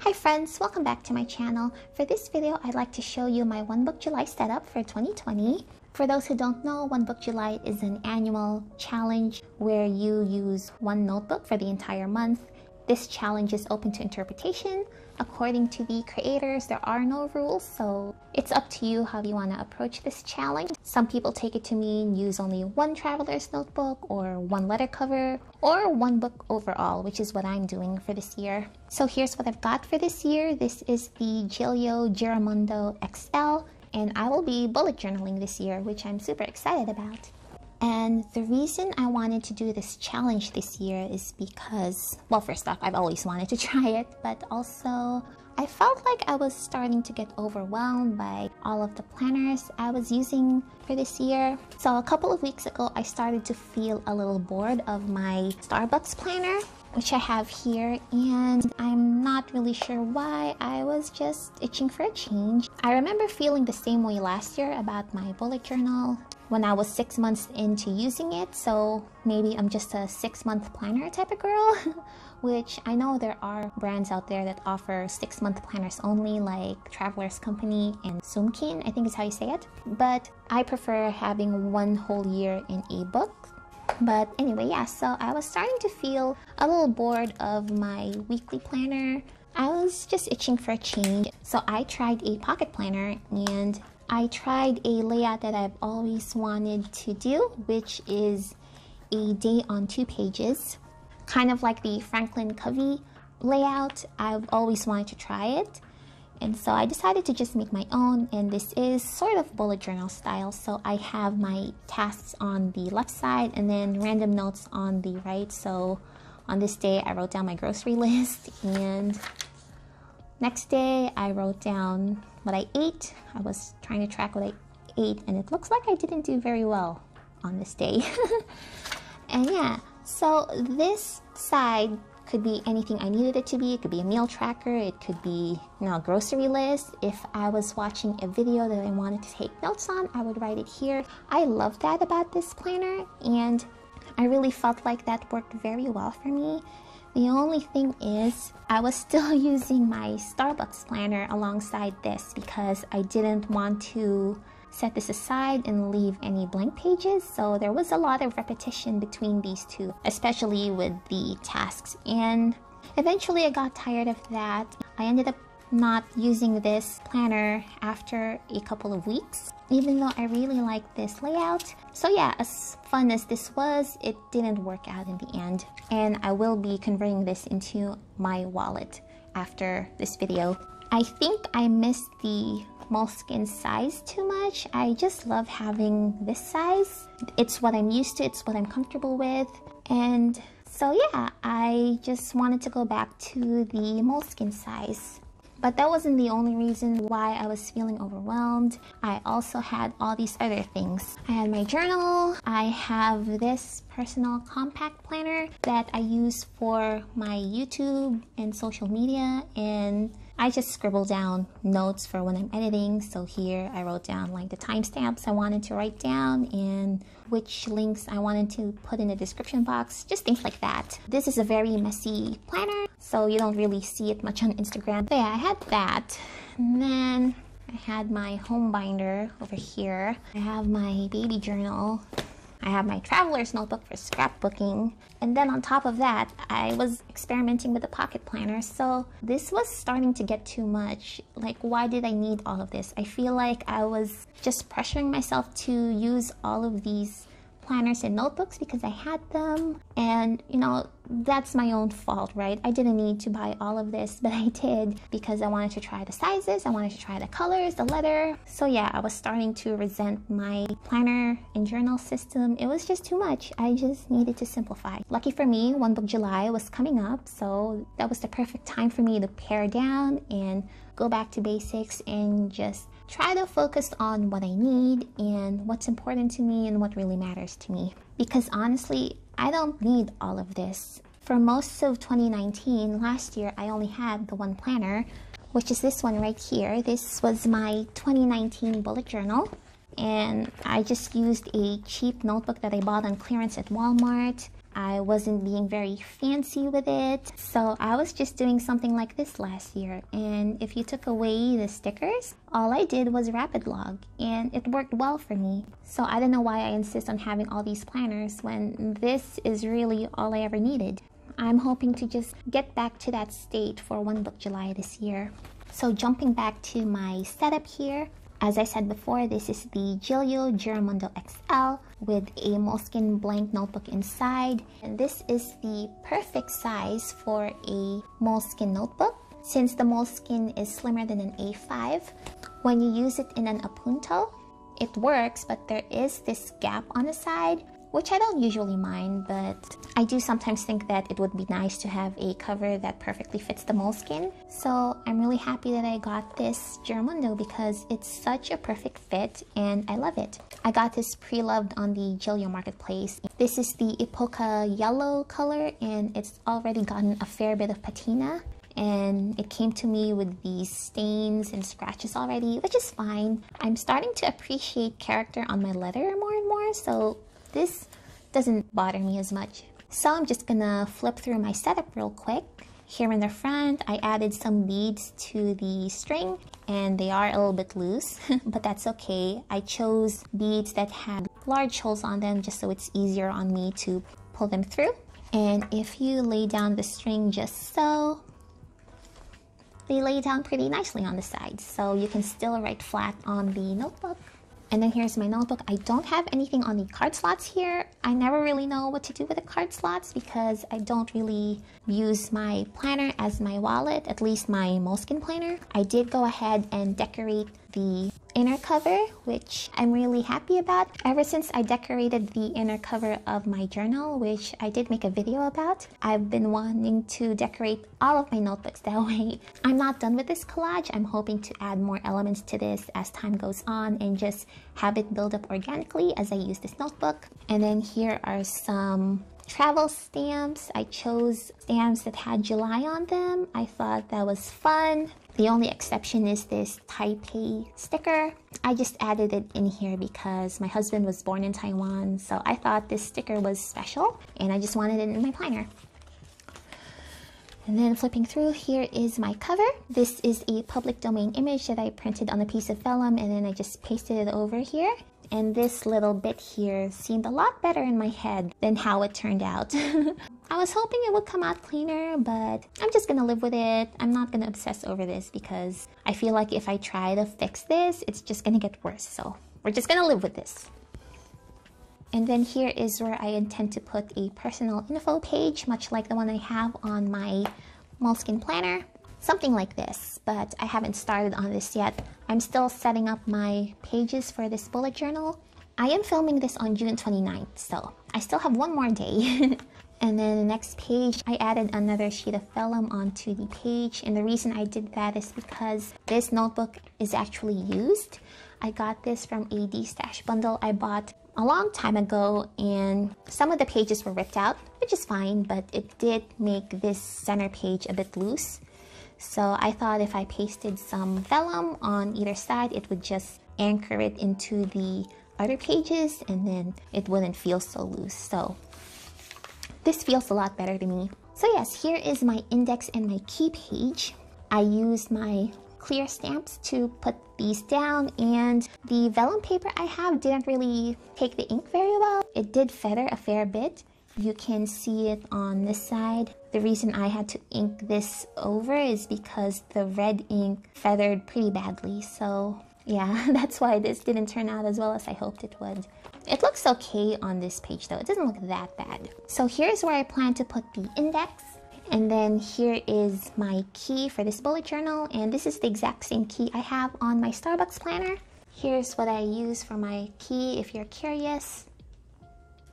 Hi friends, welcome back to my channel. For this video, I'd like to show you my One Book July setup for 2020. For those who don't know, One Book July is an annual challenge where you use one notebook for the entire month. This challenge is open to interpretation. According to the creators, there are no rules, so it's up to you how you want to approach this challenge. Some people take it to mean use only one traveler's notebook or one letter cover or one book overall, which is what I'm doing for this year. So here's what I've got for this year. This is the Gillio Giramondo XL, and I will be bullet journaling this year, which I'm super excited about. And the reason I wanted to do this challenge this year is because, well, first off, I've always wanted to try it, but also I felt like I was starting to get overwhelmed by all of the planners I was using for this year. So a couple of weeks ago, I started to feel a little bored of my Starbucks planner, which I have here, and I'm not really sure why. I was just itching for a change. I remember feeling the same way last year about my bullet journal when I was 6 months into using it, so maybe I'm just a 6-month planner type of girl, which I know there are brands out there that offer 6-month planners only, like Traveler's Company and Sumkin, I think is how you say it. But I prefer having one whole year in a book. But anyway, yeah, so I was starting to feel a little bored of my weekly planner. I was just itching for a change. So I tried a pocket planner, and I tried a layout that I've always wanted to do, which is a day on 2 pages, kind of like the Franklin Covey layout. I've always wanted to try it, and so I decided to just make my own, and this is sort of bullet journal style. So I have my tasks on the left side and then random notes on the right. So on this day I wrote down my grocery list, and next day I wrote down what I ate. I was trying to track what I ate, and it looks like I didn't do very well on this day. And yeah, so this side could be anything I needed it to be. It could be a meal tracker, it could be, a grocery list. If I was watching a video that I wanted to take notes on, I would write it here. I love that about this planner, and I really felt like that worked very well for me. The only thing is, I was still using my Starbucks planner alongside this because I didn't want to set this aside and leave any blank pages. So there was a lot of repetition between these two, especially with the tasks. And eventually I got tired of that. I ended up not using this planner after a couple of weeks, even though I really liked this layout. So yeah, as fun as this was, it didn't work out in the end, and I will be converting this into my wallet after this video. I think I missed the Moleskine size too much. I just love having this size. It's what I'm used to, it's what I'm comfortable with, and so yeah, I just wanted to go back to the Moleskine size. But that wasn't the only reason why I was feeling overwhelmed. I also had all these other things. I had my journal, I have this personal compact planner that I use for my YouTube and social media, and I just scribble down notes for when I'm editing. So here I wrote down like the timestamps I wanted to write down and which links I wanted to put in the description box, just things like that. This is a very messy planner, so you don't really see it much on Instagram. But yeah, I had that. And then I had my home binder over here. I have my baby journal. I have my traveler's notebook for scrapbooking. And then on top of that, I was experimenting with the pocket planner. So this was starting to get too much. Like, why did I need all of this? I feel like I was just pressuring myself to use all of these planners and notebooks because I had them, and that's my own fault, right? I didn't need to buy all of this, but I did because I wanted to try the sizes, I wanted to try the colors, the leather. So yeah, I was starting to resent my planner and journal system. It was just too much. I just needed to simplify. Lucky for me, One Book July was coming up, so that was the perfect time for me to pare down and go back to basics and just try to focus on what I need and what's important to me and what really matters to me. Because honestly, I don't need all of this. For most of 2019, last year, I only had the one planner, which is this one right here. This was my 2019 bullet journal, and I just used a cheap notebook that I bought on clearance at Walmart. I wasn't being very fancy with it. So I was just doing something like this last year. And if you took away the stickers, all I did was rapid log, and it worked well for me. So I don't know why I insist on having all these planners when this is really all I ever needed. I'm hoping to just get back to that state for One Book July this year. So jumping back to my setup here, as I said before, this is the Gillio Giramondo XL with a Moleskine blank notebook inside. And this is the perfect size for a Moleskine notebook, since the Moleskine is slimmer than an A5. When you use it in an appunto, it works, but there is this gap on the side, which I don't usually mind, but I do sometimes think that it would be nice to have a cover that perfectly fits the Moleskine. So I'm really happy that I got this Giramondo because it's such a perfect fit and I love it. I got this pre-loved on the Gillio marketplace. This is the Epoca yellow color and it's already gotten a fair bit of patina. And it came to me with these stains and scratches already, which is fine. I'm starting to appreciate character on my leather more and more, so this doesn't bother me as much. So I'm just gonna flip through my setup real quick. Here in the front, I added some beads to the string and they are a little bit loose, but that's okay. I chose beads that had large holes on them just so it's easier on me to pull them through. And if you lay down the string just so, they lay down pretty nicely on the sides, so you can still write flat on the notebook. And then here's my notebook. I don't have anything on the card slots here. I never really know what to do with the card slots because I don't really use my planner as my wallet, at least my Moleskine planner. I did go ahead and decorate the inner cover, which I'm really happy about. Ever since I decorated the inner cover of my journal, which I did make a video about, I've been wanting to decorate all of my notebooks that way. I'm not done with this collage. I'm hoping to add more elements to this as time goes on and just have it build up organically as I use this notebook. And then here are some travel stamps. I chose stamps that had July on them. I thought that was fun. The only exception is this Taipei sticker. I just added it in here because my husband was born in Taiwan, so I thought this sticker was special and I just wanted it in my planner. And then flipping through, here is my cover. This is a public domain image that I printed on a piece of vellum and then I just pasted it over here. And this little bit here seemed a lot better in my head than how it turned out. I was hoping it would come out cleaner, but I'm just gonna live with it. I'm not gonna obsess over this because I feel like if I try to fix this, it's just gonna get worse. So we're just gonna live with this. And then here is where I intend to put a personal info page, much like the one I have on my Moleskine planner. Something like this, but I haven't started on this yet. I'm still setting up my pages for this bullet journal. I am filming this on June 29th, so I still have one more day. And then the next page, I added another sheet of vellum onto the page. And the reason I did that is because this notebook is actually used. I got this from a D-Stash bundle I bought a long time ago, and some of the pages were ripped out, which is fine, but it did make this center page a bit loose. So I thought if I pasted some vellum on either side, it would just anchor it into the other pages and then it wouldn't feel so loose. So this feels a lot better to me. So yes, here is my index and my key page. I used my clear stamps to put these down, and the vellum paper I have didn't really take the ink very well. It did feather a fair bit. You can see it on this side. The reason I had to ink this over is because the red ink feathered pretty badly. So yeah, that's why this didn't turn out as well as I hoped it would. It looks okay on this page though. It doesn't look that bad. So here's where I plan to put the index. And then here is my key for this bullet journal. And this is the exact same key I have on my Starbucks planner. Here's what I use for my key if you're curious.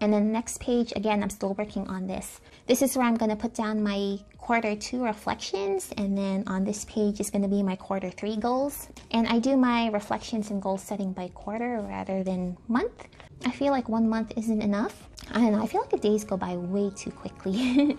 And then the next page, again, I'm still working on this. This is where I'm going to put down my Q2 reflections, and then on this page is going to be my Q3 goals. And I do my reflections and goal setting by quarter rather than month. I feel like 1 month isn't enough. I don't know, I feel like the days go by way too quickly.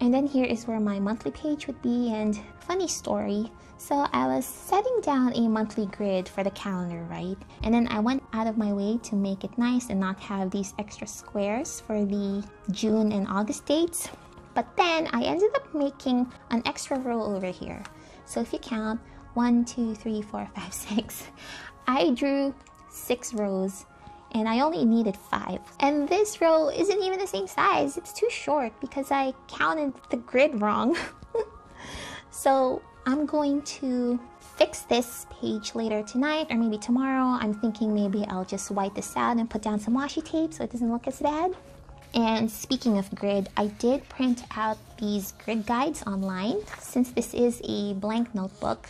And then here is where my monthly page would be. And funny story, so I was setting down a monthly grid for the calendar, right? And then I went out of my way to make it nice and not have these extra squares for the June and August dates. But then I ended up making an extra row over here. So if you count 1, 2, 3, 4, 5, 6, I drew 6 rows and I only needed 5. And this row isn't even the same size. It's too short because I counted the grid wrong. So I'm going to fix this page later tonight or maybe tomorrow. I'm thinking maybe I'll just white this out and put down some washi tape so it doesn't look as bad. And speaking of grid, I did print out these grid guides online since this is a blank notebook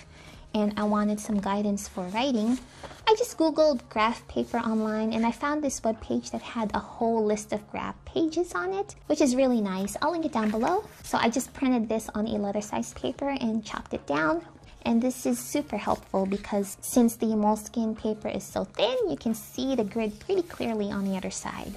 and I wanted some guidance for writing. I just googled graph paper online and I found this webpage that had a whole list of graph pages on it, which is really nice. I'll link it down below. So I just printed this on a letter-sized paper and chopped it down. And this is super helpful because since the Moleskine paper is so thin, you can see the grid pretty clearly on the other side.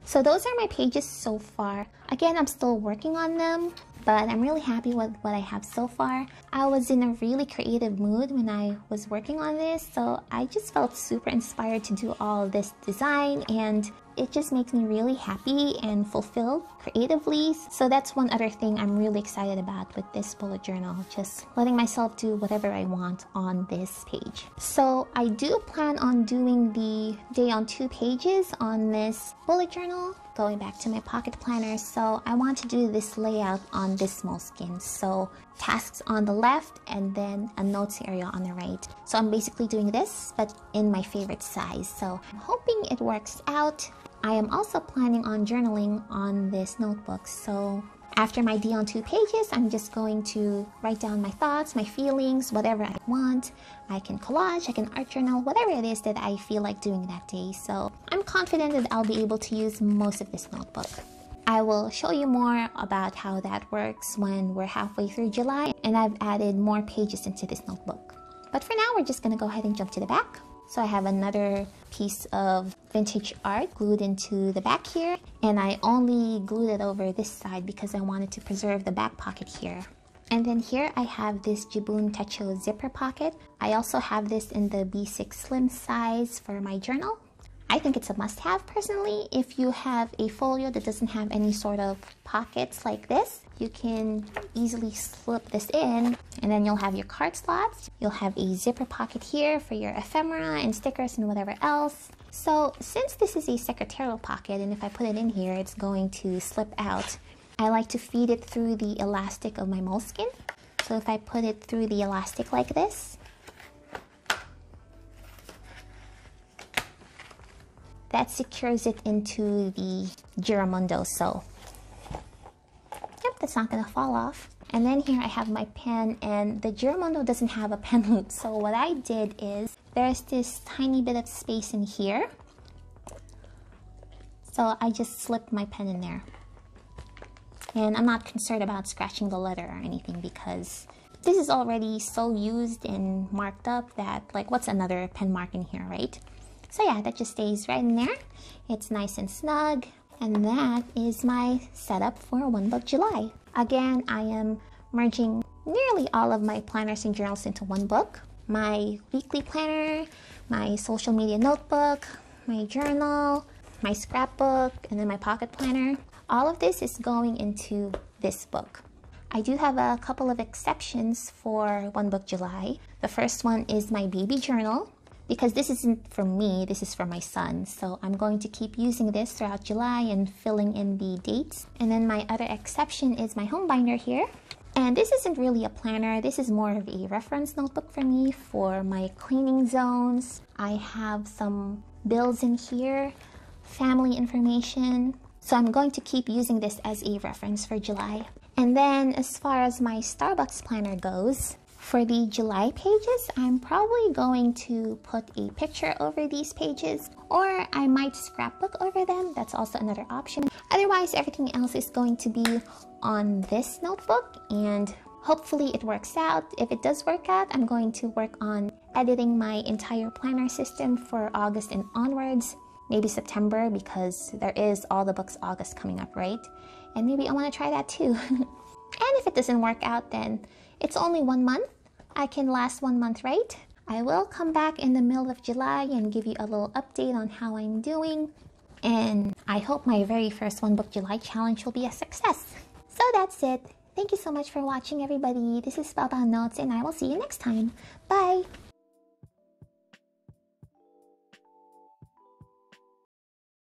So those are my pages so far. Again, I'm still working on them, but I'm really happy with what I have so far. I was in a really creative mood when I was working on this, so I just felt super inspired to do all this design, and it just makes me really happy and fulfilled creatively. So that's one other thing I'm really excited about with this bullet journal, just letting myself do whatever I want on this page. So I do plan on doing the day on 2 pages on this bullet journal, going back to my pocket planner. So I want to do this layout on this Moleskine. So tasks on the left and then a notes area on the right. So I'm basically doing this, but in my favorite size. So I'm hoping it works out. I am also planning on journaling on this notebook. So after my D on 2 pages, I'm just going to write down my thoughts, my feelings, whatever I want. I can collage, I can art journal, whatever it is that I feel like doing that day. So I'm confident that I'll be able to use most of this notebook. I will show you more about how that works when we're halfway through July and I've added more pages into this notebook. But for now, we're just gonna go ahead and jump to the back. So I have another piece of vintage art glued into the back here, and I only glued it over this side because I wanted to preserve the back pocket here. And then here I have this Jibun Techo zipper pocket. I also have this in the B6 slim size for my journal. I think it's a must-have personally. If you have a folio that doesn't have any sort of pockets like this, you can easily slip this in and then you'll have your card slots. You'll have a zipper pocket here for your ephemera and stickers and whatever else. So since this is a secretarial pocket and if I put it in here, it's going to slip out, I like to feed it through the elastic of my Moleskine. So if I put it through the elastic like this, that secures it into the Giramondo. So yep, that's not gonna fall off. And then here I have my pen, and the Giramondo doesn't have a pen loop. So what I did is there's this tiny bit of space in here. So I just slipped my pen in there. And I'm not concerned about scratching the letter or anything because this is already so used and marked up that, like, what's another pen mark in here, right? So yeah, that just stays right in there. It's nice and snug. And that is my setup for One Book July. Again, I am merging nearly all of my planners and journals into one book. My weekly planner, my social media notebook, my journal, my scrapbook, and then my pocket planner. All of this is going into this book. I do have a couple of exceptions for One Book July. The first one is my baby journal, because this isn't for me, this is for my son. So I'm going to keep using this throughout July and filling in the dates. And then my other exception is my home binder here. And this isn't really a planner, this is more of a reference notebook for me for my cleaning zones. I have some bills in here, family information. So I'm going to keep using this as a reference for July. And then as far as my Starbucks planner goes, for the July pages, I'm probably going to put a picture over these pages, or I might scrapbook over them. That's also another option. Otherwise, everything else is going to be on this notebook, and hopefully it works out. If it does work out, I'm going to work on editing my entire planner system for August and onwards, maybe September, because there is All the Books August coming up, right? and maybe I want to try that too. And if it doesn't work out, then it's only 1 month. I can last 1 month, right? I will come back in the middle of July and give you a little update on how I'm doing. And I hope my very first One Book July challenge will be a success. So that's it. Thank you so much for watching, everybody. This is Baba Notes, and I will see you next time. Bye!